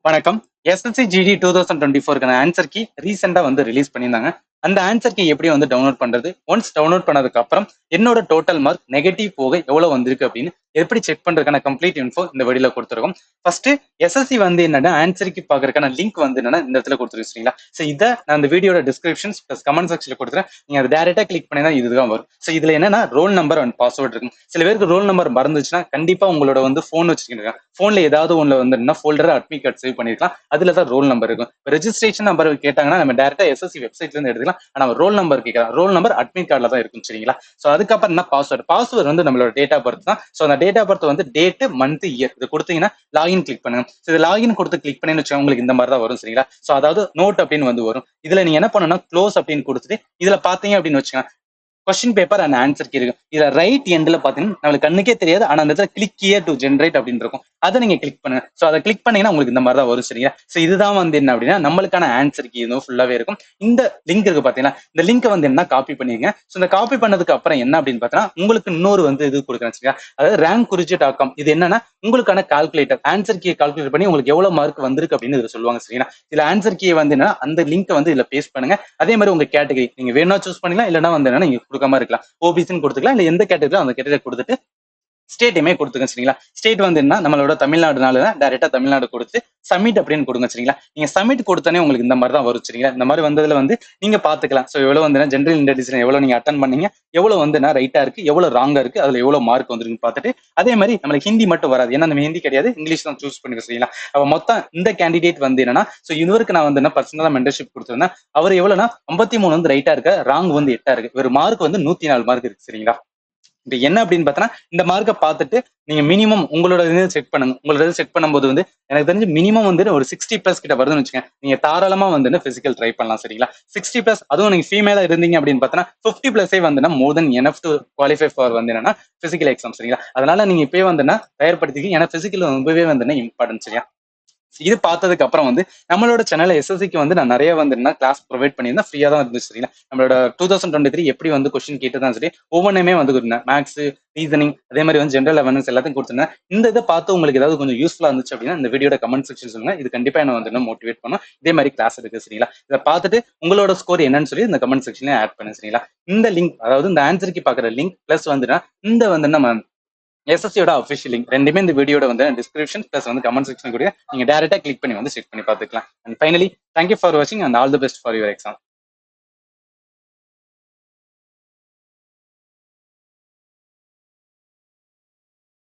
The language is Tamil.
வணக்கம். எஸ்எஸ்சி ஜிடி 2024க்கான ஆன்சர் கீ ரீசெண்டா ரிலீஸ் பண்ணியிருந்தாங்க. அந்த ஆன்சர் கீ எப்படி டவுன்லோட் பண்றது? ஒன்ஸ் டவுன்லோட் பண்ணதுக்கு அப்புறம் என்னோட டோட்டல் மார்க் நெகட்டிவ் போக எவ்வளவு வந்திருக்கு அப்படின்னு எப்படி செக் பண்றதுக்கான கம்ப்ளீட் இன்ஃபோ இந்த வீடியோல கொடுத்துருக்கோம். ஃபர்ஸ்ட் எஸ்எஸ்சி என்னன்னா ஆன்சர் கீ பாக்குறதுக்கான லிங்க் என்னன்னா இந்த இடத்துல கொடுத்துருக்கீங்களா? சோ இதை நான் இந்த வீடியோட டிஸ்கிரிப்ஷன்ஸ் பிளஸ் கமெண்ட் செக்ஷன்ல கொடுத்துறேன். நீங்க அதை டைரக்டா கிளிக் பண்ணி தான் இதுதான் வரும். சோ இதுல என்னன்னா ரோல் நம்பர் அண்ட் பாஸ்வேர்ட் இருக்கும். சில பேருக்கு ரோல் நம்பர் மறந்துச்சுன்னா கண்டிப்பா உங்களோட போன் வச்சிருக்கீங்க. போன்ல ஏதாவது ஒண்ணுல ஃபோல்டர் அட்மிட் கார்டு சேவ் பண்ணிருக்கலாம். அதுல தான் ரோல் நம்பர் இருக்கும். ரெஜிஸ்ட்ரேஷன் நம்பர் கேட்டாங்கன்னா நம்ம டேரக்டா எஸ்எஸ்சி வெப்சைட்ல இருந்து எடுத்துக்கலாம். ஆனா ரோல் நம்பர் கேட்கலாம். ரோல் நம்பர் அட்மிட் கார்டுல தான் இருக்கும். சரிங்களா? சோ அதுக்கப்புறம் என்ன பாஸ்வேர்ட் நம்மளோட டேட் ஆஃப் பர்த் தான். சோ அந்த date of birth date month year இது கொடுத்தீங்கன்னா லாகின் கிளிக் பண்ணுங்க. இது லாகின் கொடுத்து கிளிக் பண்ணி வச்சா உங்களுக்கு இந்த மாதிரி தான் வரும். சரிங்களா? சோ அதாவது நோட் அப்படின்னு வரும். இதுல நீங்க என்ன பண்ணணும்னா க்ளோஸ் அப்படின்னு கொடுத்துட்டு இதுல பாத்தீங்க அப்படின்னு வச்சுக்கோங்க question paper and answer key இருக்கும். இதுல ரைட் எண்ட்ல பாத்தீங்கன்னா நம்மளுக்கு கண்ணுக்கே தெரியாது. ஆனா அந்த இடத்துல கிளிக் ஹியர் டு ஜென்ரேட் அப்படின்னு இருக்கும். அதை நீங்க கிளிக் பண்ணுங்க. சோ அதை கிளிக் பண்ணீங்கன்னா உங்களுக்கு இந்த மாதிரி தான் வரும். சரிங்களா? சோ இதுதான் என்ன அப்படின்னா நம்மளுக்கான ஆன்சர் கீ ஃபுல்லாவே இருக்கும். இந்த லிங்க் இருக்கு பாத்தீங்கன்னா இந்த லிங்க் என்ன காப்பி பண்ணிருங்க. சோ இந்த காப்பி பண்ணதுக்கு அப்புறம் என்ன அப்படின்னு பார்த்தீங்கன்னா உங்களுக்கு இன்னொரு இது கொடுக்குறேன். சரிங்களா? அதாவது ரேங்க் குறிச்சி.com இது என்னன்னா உங்களுக்கான கால்குலேட்டர் ஆன்சர் கீ கால்குலேட் பண்ணி உங்களுக்கு எவ்வளவு மார்க் வந்திருக்கு அப்படின்னு இதுல சொல்லுவாங்க. சரிங்களா? இதுல ஆன்சர் கீ என்னன்னா அந்த லிங்க் இதுல பேஸ்ட் பண்ணுங்க. அதே மாதிரி உங்க கேட்டகரி நீங்க வேணா சூஸ் பண்ணிக்கலாம். இல்லைன்னா என்னன்னா நீங்க கொடுக்காம இருக்கலாம். ஓபிசின்னு கொடுத்துக்கலாம். இல்ல எந்த கேட்டகரி அந்த கேட்டகரி கொடுத்துட்டு ஸ்டேட்டுமே கொடுத்துங்க. சரிங்களா? ஸ்டேட் என்ன நம்மளோட தமிழ்நாடுனால டைரக்டா தமிழ்நாடு கொடுத்து சப்மிட் அப்படின்னு கொடுங்க. சரிங்களா? நீங்க சப்மிட் கொடுத்தனே உங்களுக்கு இந்த மாதிரி தான் வரும். சரிங்களா? இந்த மாதிரி வந்ததுல நீங்க பாத்துக்கலாம். சோ எவ்வளவு ஜெனரல் இன்டெலிஜென்ஸ் எவ்வளவு நீங்க அட்டன் பண்ணீங்க, எவ்வளவு ரைட்டா இருக்கு, எவ்வளவு ராங்கா இருக்கு, அதுல எவ்வளவு மார்க் வந்துருக்குன்னு பார்த்துட்டு அதே மாதிரி நம்மளுக்கு ஹிந்தி மட்டும் வராது. ஏன்னா நம்ம ஹிந்தி கிடையாது, இங்கிலீஷ் தான் சூஸ் பண்ணுங்க. சரிங்களா? அப்ப மொத்தம் இந்த கேண்டிடேட் என்னன்னா சோ இவருக்கு நான் என்ன பர்சனலா மென்டர்ஷிப் கொடுத்திருந்தேன். அவர் எவ்வளவுனா 53 ரைட்டா இருக்கு, ராங் 8 இருக்கு. ஒரு மார்க் 104 மார்க் இருக்கு. சரிங்களா? இது என்ன அப்படின்னு பார்த்தோன்னா இந்த மார்க்கை பார்த்துட்டு நீங்க மினிமம் உங்களோட இது செக் பண்ணுங்க. உங்களோட செக் பண்ணும்போது எனக்கு தெரிஞ்சு மினிமம் ஒரு 60+ கிட்ட வருதுன்னு வச்சுக்கோங்க. நீங்க தாராளமா பிசிக்கல் ட்ரை பண்ணலாம். சரிங்களா? 60+ அதுவும் நீங்க ஃபீமேலா இருந்தீங்க அப்படின்னு பார்த்தோன்னா 50+ மோர் தென் எனஃப் டு குவாலிஃபை ஃபார் என்னன்னா பிசிக்கல் எக்ஸாம். சரிங்களா? அதனால நீங்க இப்பயே தயார்படுத்திக்க. ஏன்னா பிசிக்கல் ரொம்பவே இம்பார்ட்டன்ட். சரியா? இது பார்த்ததுக்கு அப்புறம் நம்மளோட சேனல் எஸ்எஸ்சிக்கு நான் நிறைய கிளாஸ் ப்ரொவைட் பண்ணியிருந்தேன். ஃப்ரீயா தான் இருந்துச்சு. சரிங்களா? நம்மளோட 2023 எப்படி கொஸ்டின் கேட்டு தான் சரி ஒவ்வொன்றுமே கொடுத்தேன். மேக்ஸ், ரீசனிங் அதே மாதிரி ஜென்ரல் அவேர்னஸ் எல்லாத்தையும் கொடுத்துருந்தேன். இந்த இதை பார்த்து உங்களுக்கு ஏதாவது கொஞ்சம் யூஸ்ஃபுல்லா இருந்துச்சு அப்படின்னா இந்த வீடியோட கமெண்ட் செக்ஷன் சொல்லுங்க. இது கண்டிப்பா என்ன மோட்டிவேட் பண்ணும். இதே மாதிரி கிளாஸ் இருக்கு. சரிங்களா? இதை பார்த்துட்டு உங்களோட ஸ்கோர் என்னன்னு சொல்லி இந்த கமெண்ட் செக்ஷன்ல ஆட் பண்ணுங்க. சரிங்களா? இந்த லிங்க் அதாவது இந்த ஆன்சருக்கு பாக்குற லிங்க் பிளஸ் இந்த நம்ம எஸ்எஸ்சியோட அஃபிஷியல் லிங்க் ரெண்டுமே இந்த வீடியோட டிஸ்கிரிப்ஷன் பிளஸ் கமெண்ட் செக்ஷன் கூட நீங்க டைரக்டா கிளிக் பண்ணி செக் பண்ணி பார்த்துக்கலாம். அண்ட் ஃபைனலி தேங்க்யூ ஃபார் வாட்சிங் and all the best for your exam.